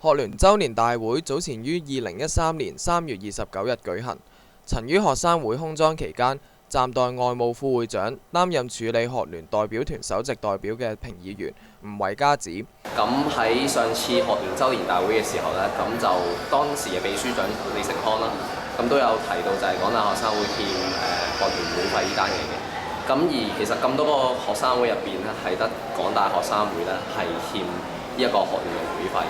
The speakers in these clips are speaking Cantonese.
學聯週年大會早前於2013年3月29日舉行，曾於學生會空莊期間暫代外務副會長，擔任處理學聯代表團首席代表嘅評議員吳偉嘉指，咁喺上次學聯週年大會嘅時候呢，咁就當時嘅秘書長李成康啦，咁都有提到就係港大學生會欠學聯會費呢單嘢嘅。咁而其實咁多個學生會入邊呢，係得港大學生會呢係欠呢一個學聯嘅會費。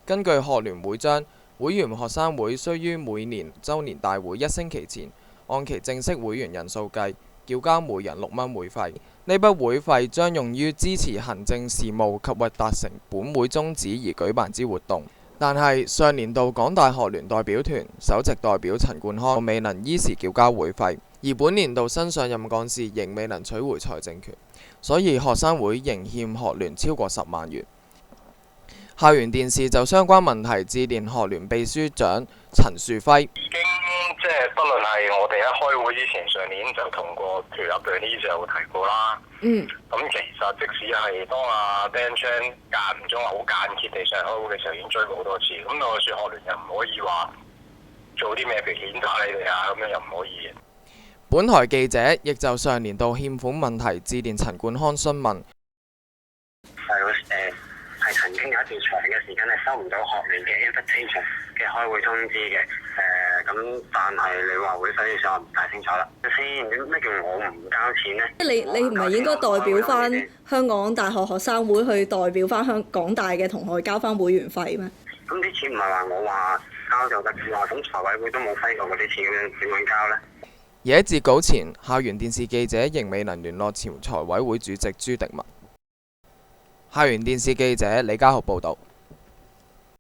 根據學聯會章，會員學生會須於每年週年大會1星期前，按其正式會員人數計，繳交每人6蚊會費。呢筆會費將用於支持行政事務及為達成本會宗旨而舉辦之活動。但係上年度港大學聯代表團首席代表陳冠康未能依時繳交會費，而本年度新上任幹事仍未能取回財政權，所以學生會仍欠學聯超過10萬元。校園電視就相關問題致電學聯秘書長陳樹輝。已經即係不論係我哋喺開會之前，上年就同過條立對呢就有提過啦。咁其實即使係當阿 Dan Chan 間唔中好間歇地上嚟開會嘅時候，已經追過好多次。咁我説學聯又唔可以話做啲咩，譬如譴責你哋啊，咁樣又唔可以。本台記者亦就上年度欠款問題致電陳冠康詢問。係曾經有一段長嘅時間係收唔到學聯嘅 invitation 嘅開會通知嘅，咁但係你話會費嘅時候，我唔太清楚啦。先咩叫我唔交錢呢？你唔係應該代表翻香港大學學生會去代表翻香港大嘅同學交翻會員費咩？咁啲錢唔係話我話交就得嘅話，咁財委會都冇批過嗰啲錢，咁樣點樣交呢？而喺截稿前，校園電視記者仍未能聯絡前財委會主席朱迪文。校園電視記者李家豪報導。